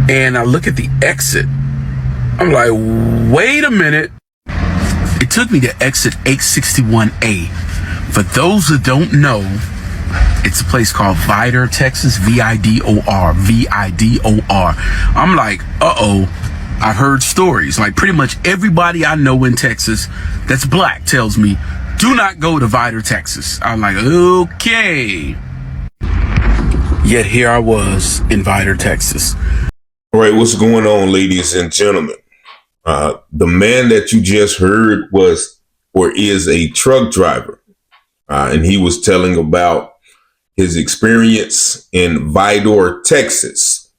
And I look at the exit. I'm like, wait a minute. It took me to exit 861A. For those that don't know, it's a place called Vidor, Texas, Vidor, Vidor. I'm like, uh-oh, I've heard stories. Like pretty much everybody I know in Texas that's black tells me, do not go to Vidor, Texas. I'm like, okay. Yet here I was in Vidor, Texas. All right, what's going on, ladies and gentlemen? The man that you just heard was or is a truck driver. And he was telling about his experience in Vidor, Texas.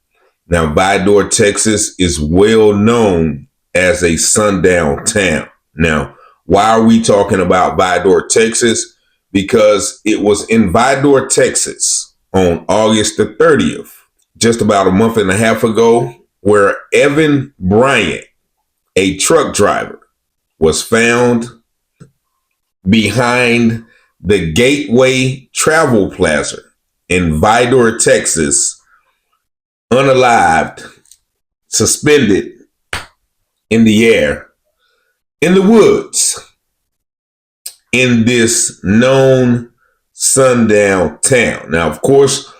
Now, Vidor, Texas is well known as a sundown town. Now, why are we talking about Vidor, Texas? Because it was in Vidor, Texas on August the 30th, just about a month and a half ago, where Evan Bryant, a truck driver, was found behind the Gateway Travel Plaza in Vidor, Texas, unalived, suspended in the air, in the woods, in this known sundown town. Now, of course,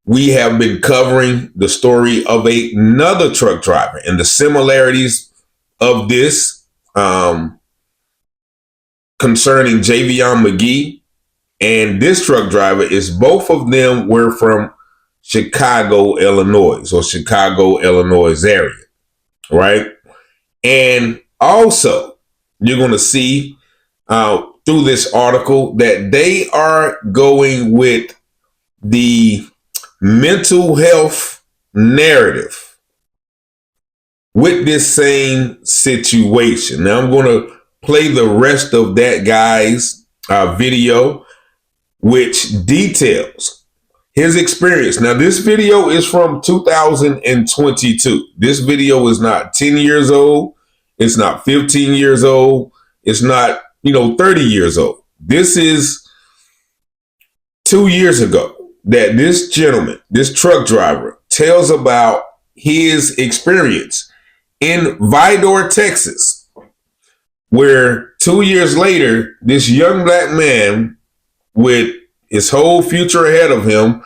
we have been covering the story of another truck driver and the similarities of this concerning Javion McGee and this truck driver is both of them were from Chicago, Illinois, or Chicago, Illinois area, right? And also, you're going to see through this article that they are going with the mental health narrative with this same situation. Now, I'm going to play the rest of that guy's video, which details his experience. Now, this video is from 2022. This video is not 10 years old. It's not 15 years old. It's not, 30 years old. This is 2 years ago that this gentleman, this truck driver, tells about his experience in Vidor, Texas, where 2 years later, this young black man with his whole future ahead of him,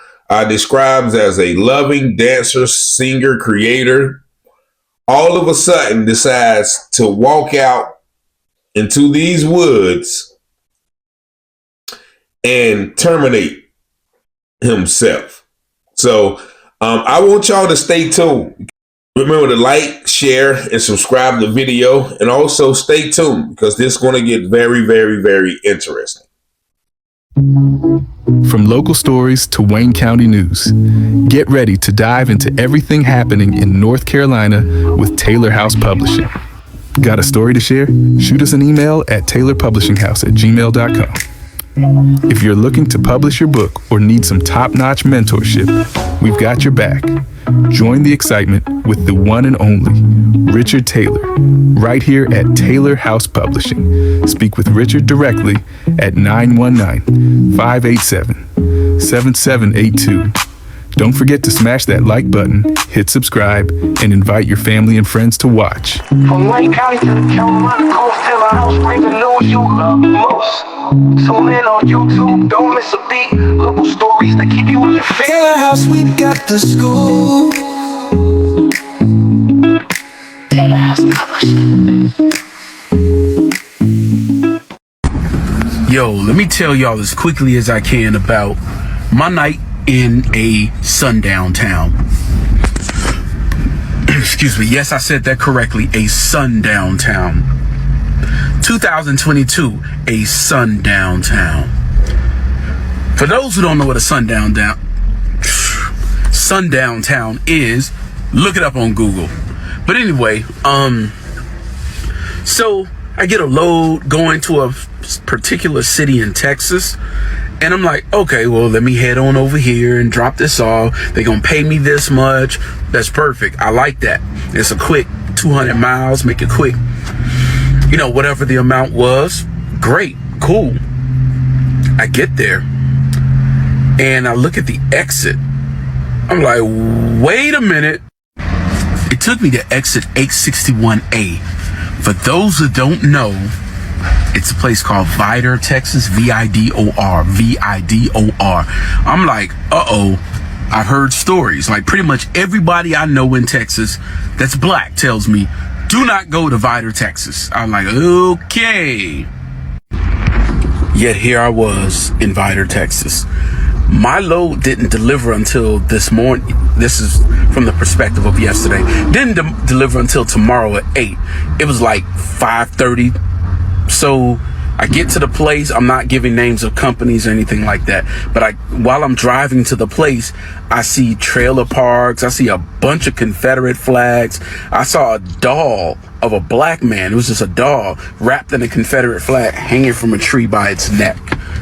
describes as a loving dancer, singer, creator, all of a sudden decides to walk out into these woods and terminate himself. So I want y'all to stay tuned. Remember to like, share, and subscribe to the video. And also stay tuned because this is going to get very, very, very interesting. From local stories to Wayne County news, get ready to dive into everything happening in North Carolina with Taylor House Publishing. Got a story to share? Shoot us an email at taylorpublishinghouse@gmail.com. If you're looking to publish your book or need some top-notch mentorship, we've got your back. Join the excitement with the one and only Richard Taylor, right here at Taylor House Publishing. Speak with Richard directly at 919-587-7782. Don't forget to smash that like button, hit subscribe, and invite your family and friends to watch. From Wayne County to the Carolina coast, Taylor House brings the news you love most. Tune in on YouTube, don't miss a beat. Local stories that keep you in your feet. Taylor House, we got the school. Taylor House Publishing. Yo, let me tell y'all as quickly as I can about my night in a sundown town. Excuse me. Yes, I said that correctly. A sundown town. 2022, a sundown town. For those who don't know what a sundown town is, look it up on Google. But anyway, so I get a load going to a particular city in Texas. And I'm like, okay, well, let me head on over here and drop this off. They're going to pay me this much. That's perfect. I like that. It's a quick 200 miles, make it quick. Whatever the amount was, great, cool. I get there and I look at the exit. I'm like, wait a minute. It took me to exit 861A. For those that don't know, it's a place called Vidor, Texas, Vidor, Vidor. I'm like, I've heard stories. Like pretty much everybody I know in Texas that's black tells me, do not go to Vidor, Texas. I'm like, okay. Yet here I was in Vidor, Texas. My load didn't deliver until this morning. This is from the perspective of yesterday. Didn't deliver until tomorrow at 8. It was like 5:30. So I get to the place. I'm not giving names of companies or anything like that. But while I'm driving to the place, I see trailer parks. I see a bunch of Confederate flags. I saw a doll of a black man. It was just a doll wrapped in a Confederate flag hanging from a tree by its neck.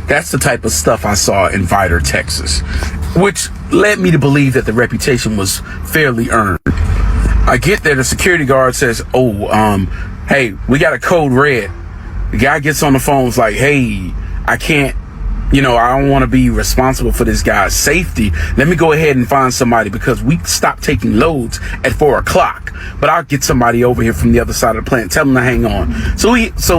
That's the type of stuff I saw in Vidor, Texas, which led me to believe that the reputation was fairly earned. I get there. The security guard says, hey, we got a code red. The guy gets on the phone, is like, hey, I can't, I don't want to be responsible for this guy's safety. Let me go ahead and find somebody because we stopped taking loads at 4 o'clock. But I'll get somebody over here from the other side of the plant. Tell them to hang on. So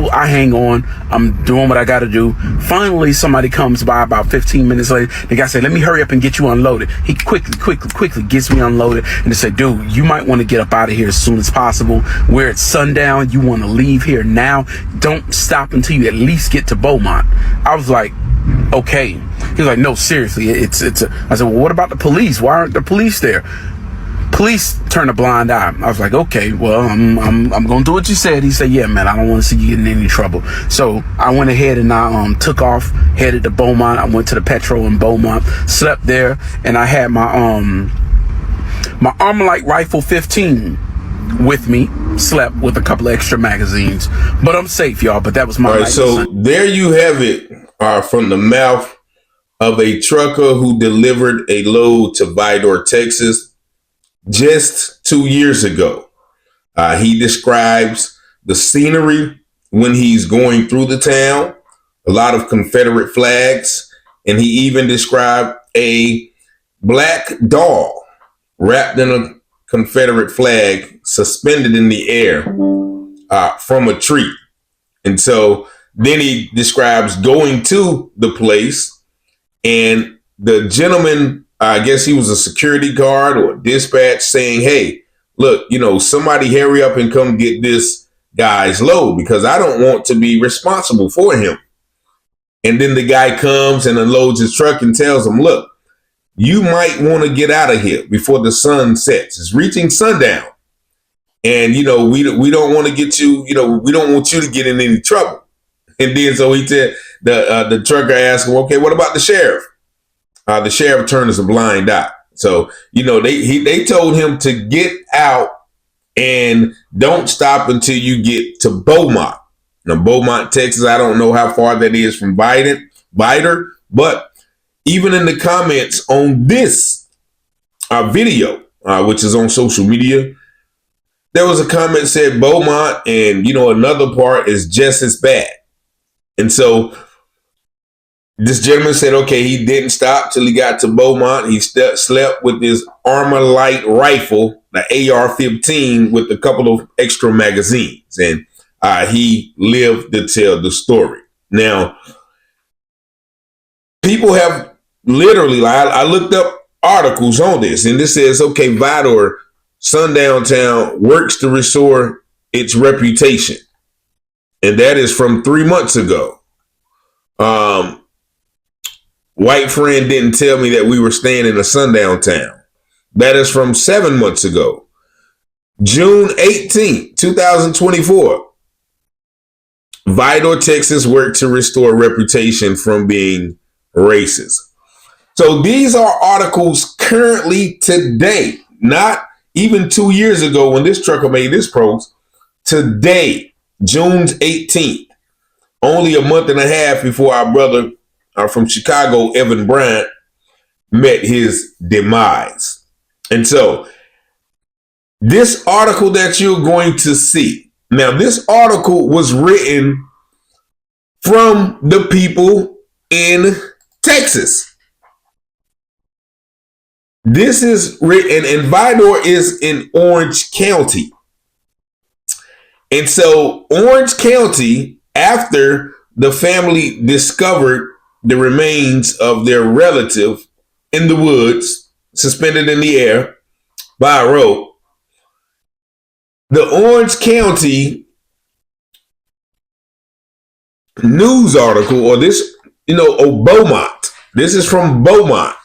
I hang on. I'm doing what I got to do. Finally, somebody comes by about 15 minutes later. The guy said, let me hurry up and get you unloaded. He quickly gets me unloaded. And they said, dude, you might want to get up out of here as soon as possible. We're at sundown. You want to leave here now. Don't stop until you at least get to Beaumont. I was like, okay. He was like, no, seriously, I said, well, what about the police? Why aren't the police there? Police turned a blind eye. I was like, okay, well, I'm gonna do what you said. He said, yeah, man, I don't want to see you getting in any trouble. So I went ahead and I took off, headed to Beaumont. I went to the Petro in Beaumont, slept there, and I had my Armalite Rifle 15 with me. Slept with a couple of extra magazines, but I'm safe, y'all. But that was my. All right, so there you have it, from the mouth of a trucker who delivered a load to Vidor, Texas, just 2 years ago. He describes the scenery when he's going through the town, a lot of Confederate flags, and he even described a black doll wrapped in a Confederate flag suspended in the air from a tree. And so then he describes going to the place, and the gentleman, I guess he was a security guard or dispatch, saying, hey, look, somebody hurry up and come get this guy's load because I don't want to be responsible for him. And then the guy comes and unloads his truck and tells him, look, you might want to get out of here before the sun sets. It's reaching sundown. And, we don't want to get you, we don't want you to get in any trouble. And then so he said, the trucker asked him, okay, what about the sheriff? The sheriff turned us a blind eye. So, they told him to get out and don't stop until you get to Beaumont. Now, Beaumont, Texas, I don't know how far that is from Vidor, but even in the comments on this video, which is on social media, there was a comment that said Beaumont and, another part is just as bad. And so this gentleman said, okay, he didn't stop till he got to Beaumont. He slept with his Armalite rifle, the AR-15, with a couple of extra magazines. And he lived to tell the story. Now, people have literally, I looked up articles on this, and this says, okay, Vidor, Sundown Town, works to restore its reputation. And that is from 3 months ago. White friend didn't tell me that we were staying in a sundown town. That is from 7 months ago. June 18th, 2024. Vidor, Texas worked to restore reputation from being racist. So these are articles currently today, not even 2 years ago when this trucker made this post. Today, June 18th, only a month and a half before our brother from Chicago, Evan Bryant, met his demise. And so this article that you're going to see, now this article was written from the people in Texas. This is written, and Vidor is in Orange County. And so Orange County, after the family discovered the remains of their relative in the woods, suspended in the air by a rope, the Orange County news article, or this, Beaumont. This is from Beaumont.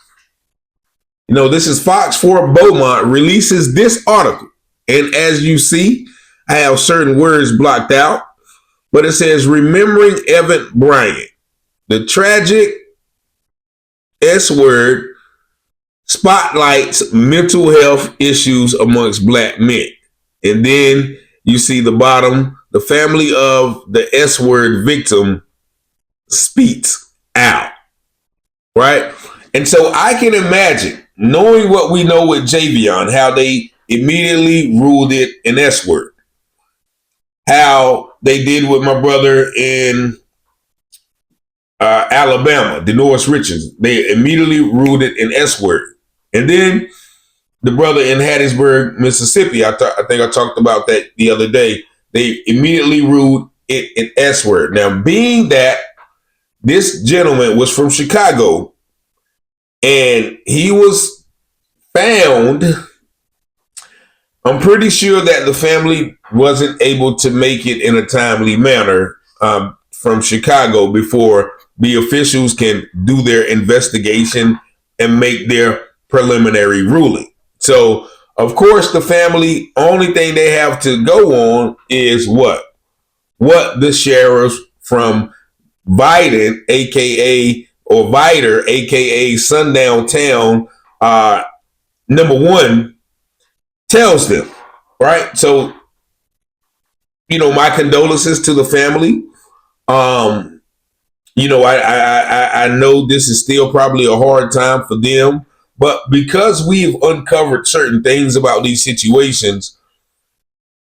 This is Fox 4 Beaumont releases this article. And as you see, I have certain words blocked out, but it says, remembering Evan Bryant, the tragic S word spotlights mental health issues amongst black men. And then you see the bottom, the family of the S word victim speaks out, right? And so I can imagine, knowing what we know with Javion, how they immediately ruled it an S word. How they did with my brother in Alabama, Denoris Richards. They immediately ruled it an S word. And then the brother in Hattiesburg, Mississippi, I think I talked about that the other day. They immediately ruled it an S word. Now, being that this gentleman was from Chicago and he was found, I'm pretty sure that the family wasn't able to make it in a timely manner from Chicago before the officials can do their investigation and make their preliminary ruling. So, of course, the family, only thing they have to go on is what the sheriffs from Vidor, aka Sundown Town, number one, tells them, right? So, my condolences to the family. I know this is still probably a hard time for them, but because we've uncovered certain things about these situations,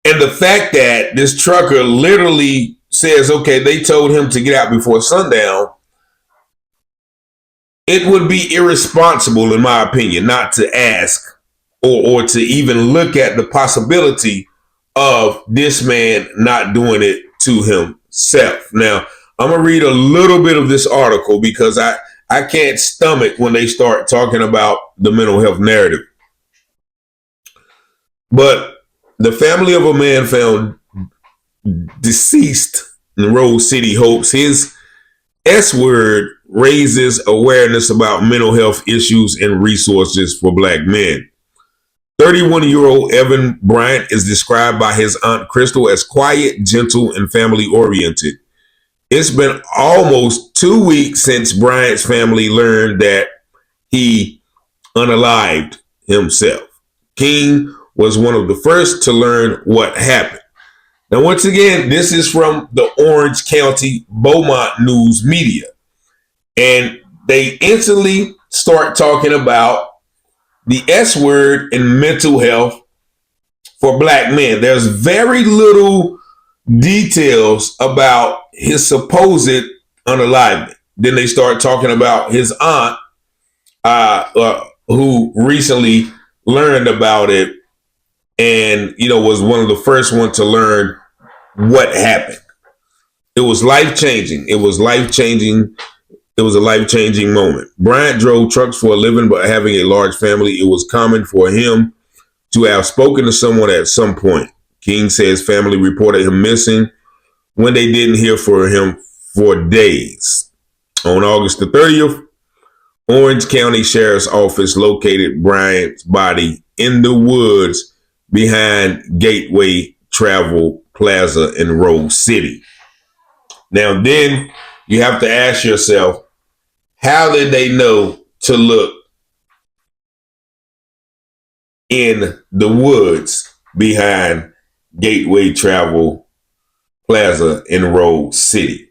and the fact that this trucker literally says, okay, they told him to get out before sundown, it would be irresponsible, in my opinion, not to ask or to even look at the possibility of this man not doing it to himself. Now, I'm going to read a little bit of this article because I can't stomach when they start talking about the mental health narrative. But the family of a man found deceased in Rose City hopes his S word raises awareness about mental health issues and resources for black men. 31-year-old Evan Bryant is described by his aunt Crystal as quiet, gentle, and family-oriented. It's been almost 2 weeks since Bryant's family learned that he unalived himself. King was one of the first to learn what happened. Now, once again, this is from the Orange County Beaumont News Media. And they instantly start talking about the S word in mental health for black men. There's very little details about his supposed unalivement. Then they start talking about his aunt, who recently learned about it and, was one of the first ones to learn what happened. It was life-changing. It was life-changing. It was a life-changing moment. Bryant drove trucks for a living, but having a large family, it was common for him to have spoken to someone at some point. King says family reported him missing when they didn't hear from him for days. On August the 30th, Orange County Sheriff's Office located Bryant's body in the woods behind Gateway Travel Plaza in Rose City. Now, then you have to ask yourself, how did they know to look in the woods behind Gateway Travel Plaza in Rose City?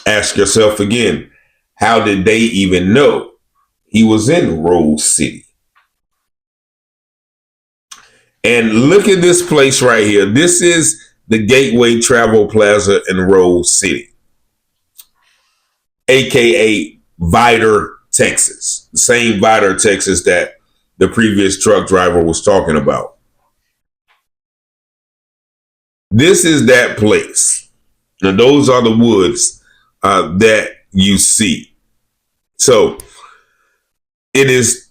Ask yourself again, how did they even know he was in Rose City? And look at this place right here. This is the Gateway Travel Plaza in Rose City, aka Vidor, Texas, the same Vidor, Texas that the previous truck driver was talking about. This is that place. Now, those are the woods that you see. So it is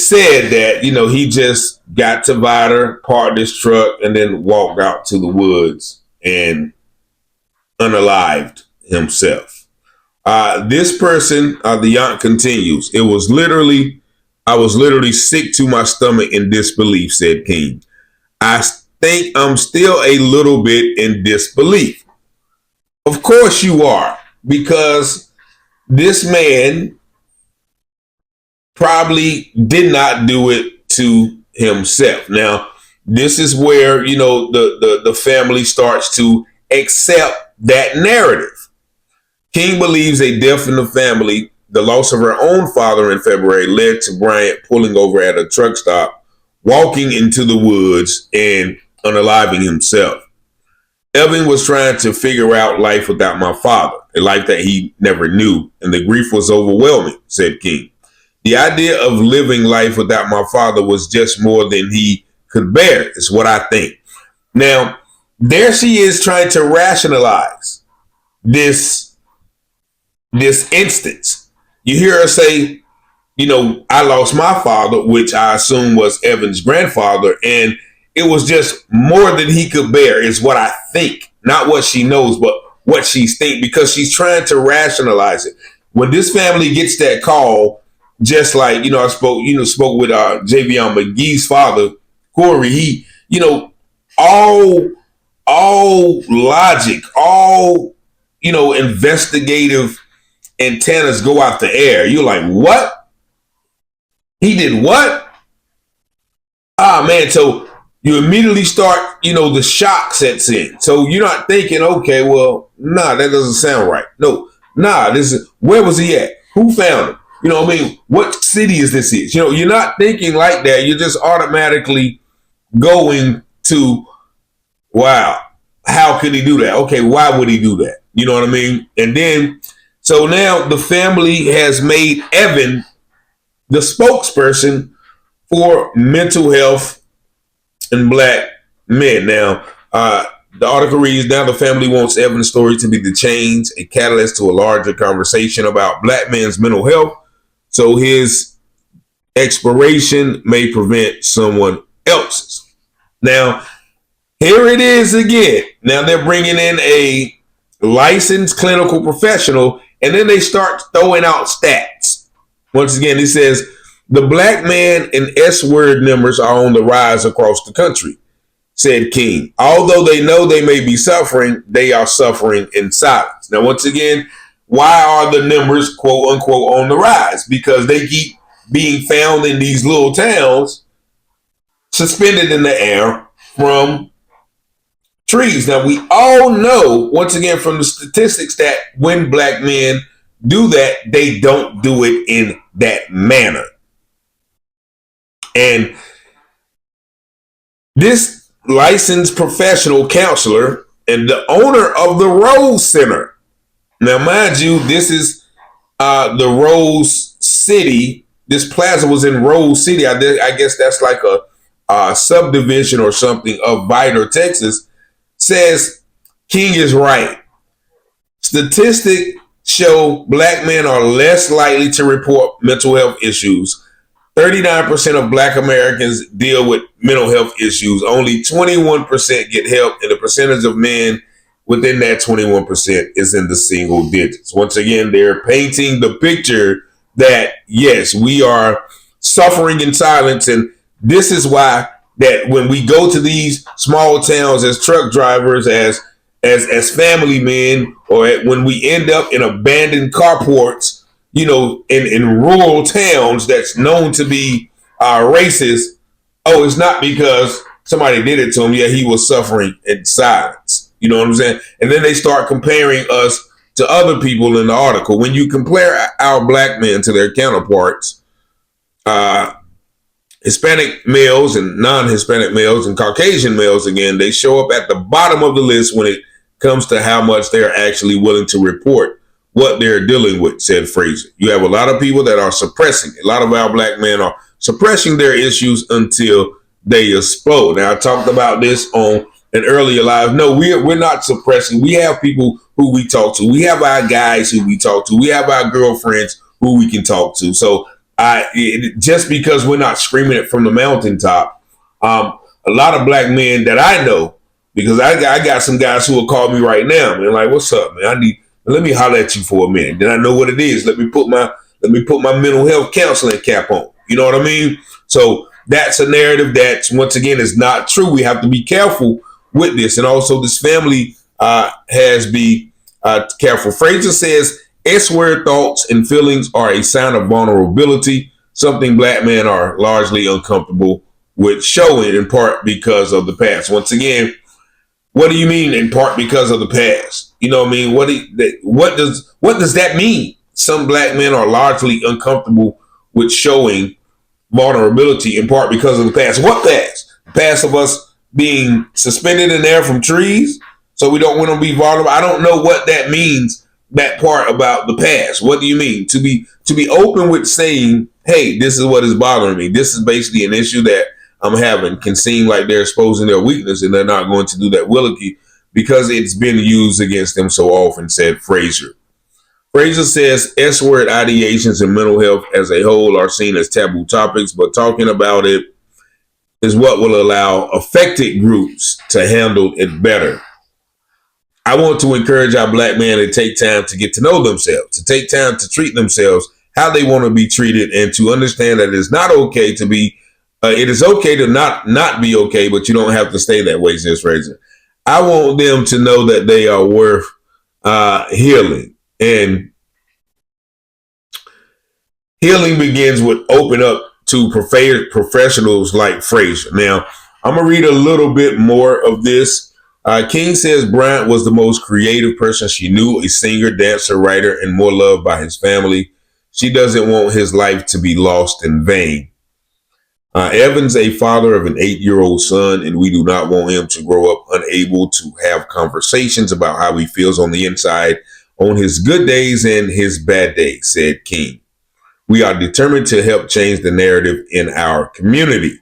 said that, he just got to Vidor, parked his truck, and then walked out to the woods and unalived himself. This person, the aunt continues, I was literally sick to my stomach in disbelief, said King. I think I'm still a little bit in disbelief. Of course you are, because this man probably did not do it to himself. Now, this is where, the family starts to accept that narrative. King believes a death in the family, the loss of her own father in February, led to Bryant pulling over at a truck stop, walking into the woods, and unaliving himself. Evan was trying to figure out life without my father, a life that he never knew, and the grief was overwhelming, said King. The idea of living life without my father was just more than he could bear, is what I think. Now, there she is trying to rationalize this instance. You hear her say, I lost my father, which I assume was Evan's grandfather, and it was just more than he could bear, is what I think. Not what she knows, but what she's thinking, because she's trying to rationalize it. When this family gets that call, just like, I spoke with Javion McGee's father, Corey, he, all logic, all, investigative antennas go out the air. You're like, what? He did what? Man. So you immediately start, the shock sets in. So you're not thinking, okay, well, that doesn't sound right. No, where was he at? Who found him? What city is this? You're not thinking like that. You're just automatically going to, wow, how could he do that? Okay, why would he do that? You know what I mean? And then, so now the family has made Evan the spokesperson for mental health and black men. Now, the article reads, now the family wants Evan's story to be the change, a catalyst to a larger conversation about black men's mental health, so his expiration may prevent someone else's. Now, here it is again. Now they're bringing in a licensed clinical professional, and then they start throwing out stats. Once again, it says, the black man and S-word numbers are on the rise across the country, said King. Although they know they may be suffering, they are suffering in silence. Now, once again, why are the numbers, quote unquote, on the rise? Because they keep being found in these little towns, suspended in the air from trees. Now, we all know, once again, from the statistics, that when black men do that, they don't do it in that manner. And this licensed professional counselor and the owner of the Rose Center. Now, mind you, this is the Rose City. This plaza was in Rose City. I guess that's like a subdivision or something of Vidor, Texas. Says King is right. Statistics show black men are less likely to report mental health issues. 39% of black Americans deal with mental health issues. Only 21% get help, and the percentage of men within that 21% is in the single digits. Once again, they're painting the picture that, yes, we are suffering in silence. And this is why that when we go to these small towns as truck drivers, as family men, or when we end up in abandoned carports, in rural towns that's known to be racist, it's not because somebody did it to him. Yeah, he was suffering in silence. You know what I'm saying? And then they start comparing us to other people in the article. When you compare our black men to their counterparts, Hispanic males and non-Hispanic males and Caucasian males, again, they show up at the bottom of the list when it comes to how much they're actually willing to report what they're dealing with, said Frazier. You have a lot of people that are suppressing. A lot of our black men are suppressing their issues until they explode. Now, I talked about this on an earlier live. No, we're not suppressing. We have people who we talk to. We have our guys who we talk to. We have our girlfriends who we can talk to. So just because we're not screaming it from the mountaintop, a lot of black men that I know, because I got some guys who will call me right now, man, like, what's up, man? Let me holler at you for a minute. Then I know what it is. Let me put my mental health counseling cap on. You know what I mean? So that's a narrative that, once again, is not true. We have to be careful with this. And also, this family has be careful. Frazier says S-word thoughts and feelings are a sign of vulnerability, something black men are largely uncomfortable with showing, in part because of the past. Once again, what do you mean in part because of the past? You know what I mean? What does that mean? Some black men are largely uncomfortable with showing vulnerability in part because of the past. What past? The past of us being suspended in air from trees, so we don't want to be vulnerable. I don't know what that means, that part about the past. What do you mean? To be open with saying, hey, this is what is bothering me. This is basically an issue that I'm having, can seem like they're exposing their weakness, and they're not going to do that willingly because it's been used against them so often, said Frazier. Frazier says S-word ideations and mental health as a whole are seen as taboo topics, but talking about it is what will allow affected groups to handle it better. I want to encourage our black men to take time to get to know themselves, to take time to treat themselves how they want to be treated, and to understand that it's not okay to be, it is okay to not be okay, but you don't have to stay that way, says Frazier. I want them to know that they are worth healing. And healing begins with open up to professionals like Frazier. Now, I'm going to read a little bit more of this. King says Bryant was the most creative person she knew, a singer, dancer, writer, and more loved by his family. She doesn't want his life to be lost in vain. Evan's a father of an 8-year-old son, and we do not want him to grow up unable to have conversations about how he feels on the inside on his good days and his bad days, said King. We are determined to help change the narrative in our community.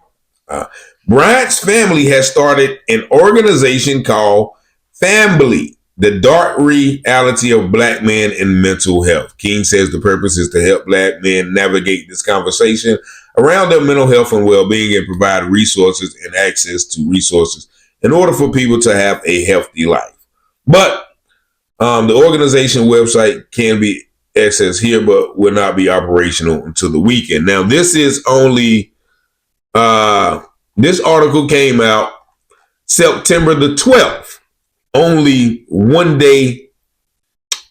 Bryant's family has started an organization called Family, the dark reality of black men and mental health. King says the purpose is to help black men navigate this conversation around their mental health and well-being, and provide resources and access to resources in order for people to have a healthy life. But the organization website can be accessed here, but will not be operational until the weekend. Now, this is only, this article came out September the 12th, only one day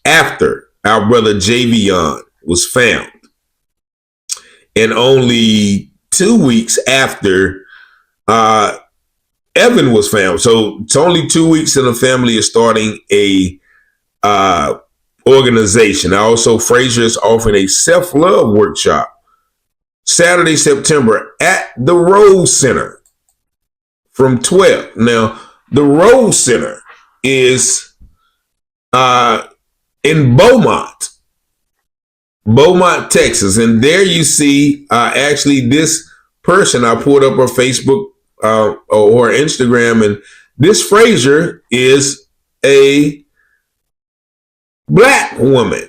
after our brother Javion was found, and only 2 weeks after Evan was found. So it's only 2 weeks and the family is starting a organization. Also, Frazier is offering a self-love workshop Saturday, September at the Rose Center from 12. Now, the Rose Center is in Beaumont, Texas. And there you see actually this person. I pulled up her Facebook or Instagram, and this Frazier is a black woman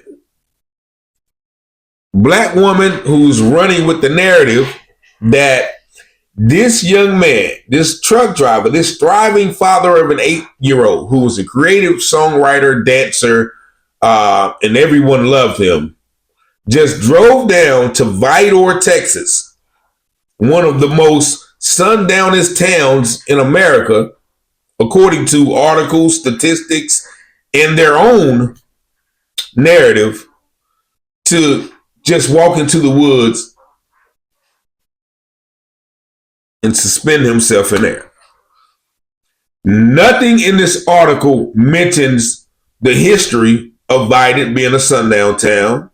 who's running with the narrative that this young man, this truck driver, this thriving father of an 8-year-old who was a creative songwriter, dancer, and everyone loved him, just drove down to Vidor, Texas, one of the most sundownest towns in America, according to articles, statistics, and their own narrative, to just walk into the woods and suspend himself in there. Nothing in this article mentions the history of Biden being a sundown town,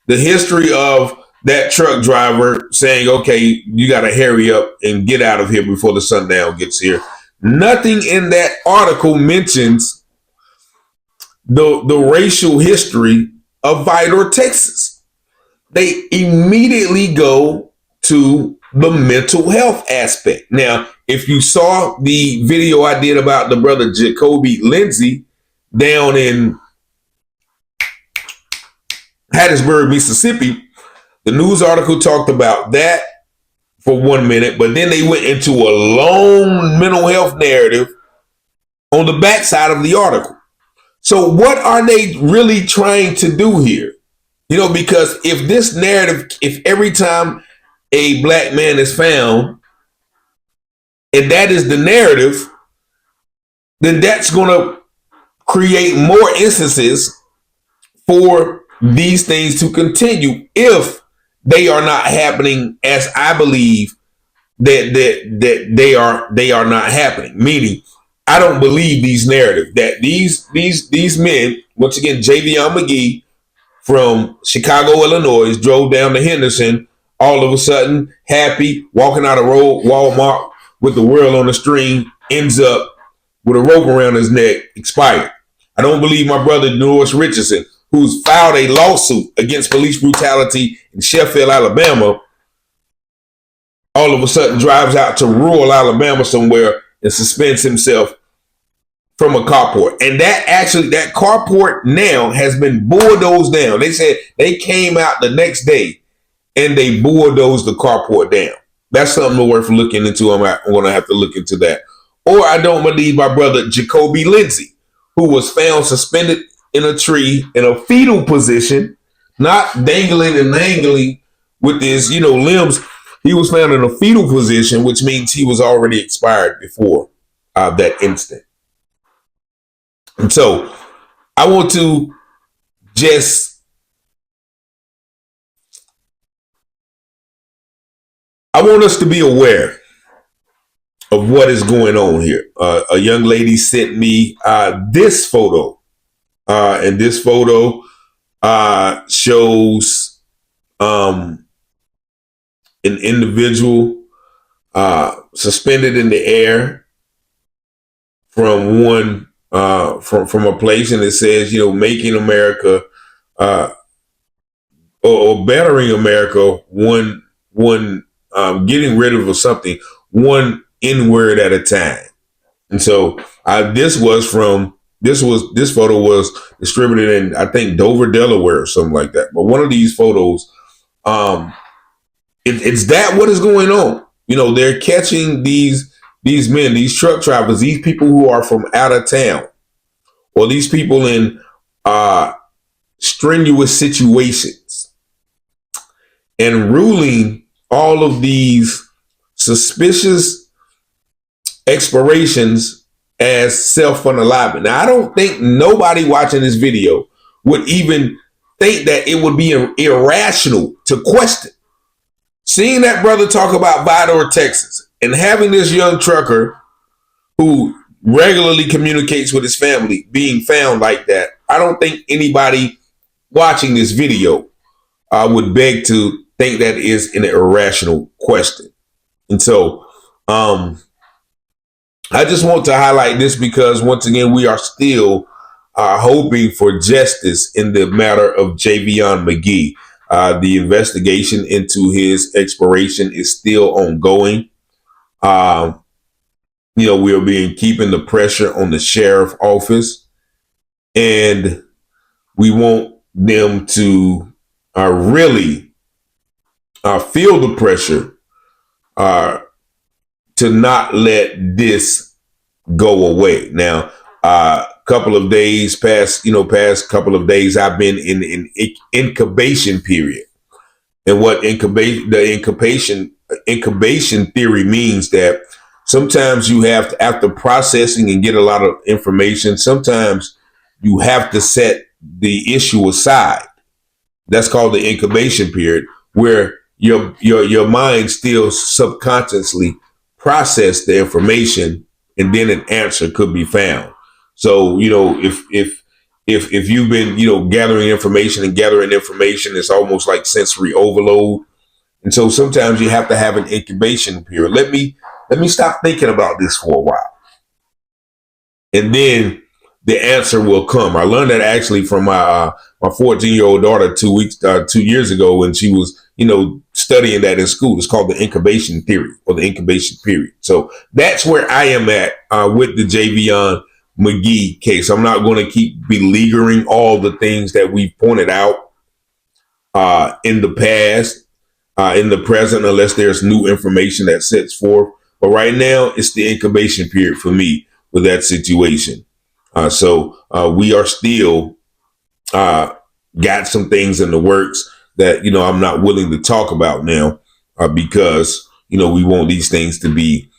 the history of that truck driver saying, okay, you got to hurry up and get out of here before the sundown gets here. Nothing in that article mentions the racial history of Vidor Texas. They immediately go to the mental health aspect. Now, if you saw the video I did about the brother Jacoby Lindsay down in Hattiesburg, Mississippi, the news article talked about that for 1 minute, but then they went into a long mental health narrative on the backside of the article. So what are they really trying to do here? You know, because if this narrative, if every time a black man is found, and that is the narrative, then that's going to create more instances for these things to continue if they are not happening as I believe that they are not happening. Meaning, I don't believe these narratives that these men, once again, Javion McGee from Chicago, Illinois, drove down to Henderson, all of a sudden happy, walking out of Walmart with the world on the string, ends up with a rope around his neck, expired. I don't believe my brother Norris Richardson, who's filed a lawsuit against police brutality in Sheffield, Alabama, all of a sudden drives out to rural Alabama somewhere and suspends himself from a carport. And that carport now has been bulldozed down. They said they came out the next day and they bulldozed the carport down. That's something worth looking into. I'm going to have to look into that. Or I don't believe my brother Jacoby Lindsay, who was found suspended in a tree in a fetal position, not dangling and dangling with his, limbs. He was found in a fetal position, which means he was already expired before that instant. And so I want to I want us to be aware of what is going on here. A young lady sent me this photo, and this photo shows an individual suspended in the air from one from a place, and it says, making America or bettering America one getting rid of something one N-word at a time. And so this photo was distributed in, I think, Dover, Delaware, or something like that. But one of these photos, it's that what is going on. They're catching these men, these truck drivers, these people who are from out of town, or these people in strenuous situations, and ruling all of these suspicious expirations as self-unalivement. Now, I don't think nobody watching this video would even think that it would be irrational to question. Seeing that brother talk about Vidor, Texas, and having this young trucker who regularly communicates with his family being found like that, I don't think anybody watching this video would beg to think that is an irrational question. And so I just want to highlight this because, once again, we are still hoping for justice in the matter of Javion McGee. The investigation into his expiration is still ongoing. We are keeping the pressure on the sheriff office, and we want them to really feel the pressure to not let this go away. Now, couple of days past couple of days, I've been in an incubation period. And what incubation theory means, that sometimes you have to, after processing and get a lot of information, sometimes you have to set the issue aside. That's called the incubation period, where your mind still subconsciously process the information, and then an answer could be found. So, if you've been, gathering information, it's almost like sensory overload. And so sometimes you have to have an incubation period. Let me stop thinking about this for a while, and then the answer will come. I learned that actually from my my 14-year-old daughter 2 years ago when she was, studying that in school. It's called the incubation theory or the incubation period. So that's where I am at with the Javion McGee case. I'm not going to keep beleaguering all the things that we've pointed out in the past, in the present, unless there's new information that sets forth. But right now, it's the incubation period for me with that situation. So we are still got some things in the works that, I'm not willing to talk about now because, we want these things to be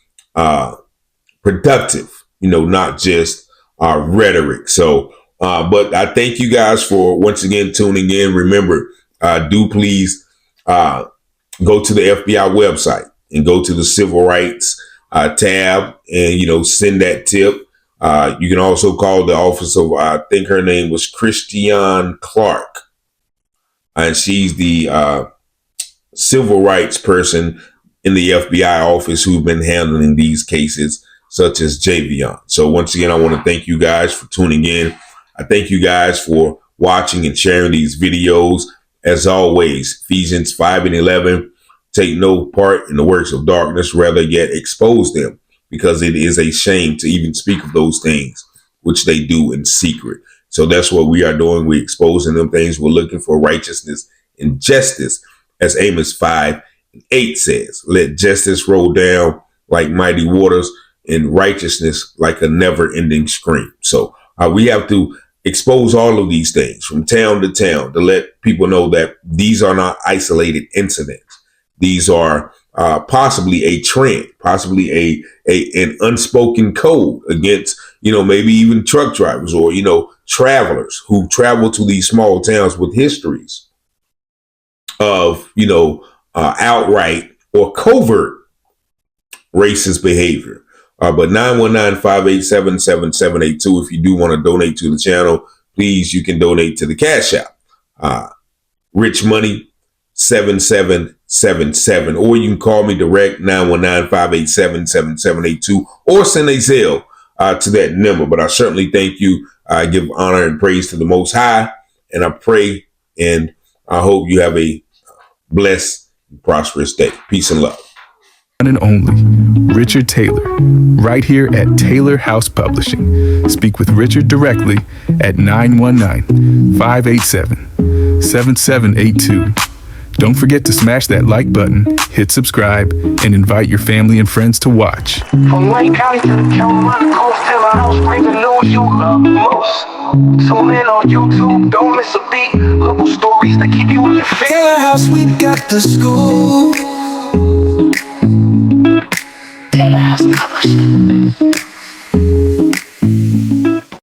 productive, not just rhetoric. So, but I thank you guys for once again tuning in. Remember, do please go to the FBI website and go to the civil rights tab and, send that tip. You can also call the office of, I think her name was Christiane Clark. And she's the civil rights person in the FBI office who've been handling these cases such as Javion. So once again, I want to thank you guys for tuning in. I thank you guys for watching and sharing these videos. As always, Ephesians 5:11, take no part in the works of darkness, rather yet expose them, because it is a shame to even speak of those things which they do in secret. So that's what we are doing. We're exposing them things. We're looking for righteousness and justice, as Amos 5:8 says. Let justice roll down like mighty waters and righteousness like a never-ending stream. So we have to expose all of these things from town to town to let people know that these are not isolated incidents. These are possibly a trend, possibly an unspoken code against, maybe even truck drivers or, travelers who travel to these small towns with histories of, outright or covert racist behavior. But 919-587-7782. If you do want to donate to the channel, please, you can donate to the Cash App. Rich Money 7777, or you can call me direct 919-587-7782, or send a Zelle to that number. But I certainly thank you. I give honor and praise to the Most High, and I pray and I hope you have a blessed and prosperous day. Peace and love. One and only Richard Taylor, right here at Taylor House Publishing. Speak with Richard directly at 919-587-7782. Don't forget to smash that like button, hit subscribe, and invite your family and friends to watch. From Lake County to the Carolina coast, Taylor House brings the news you love most. Tune in on YouTube, don't miss a beat. Local stories that keep you in your feet. Taylor House, we got the scoop. Taylor House Publishing.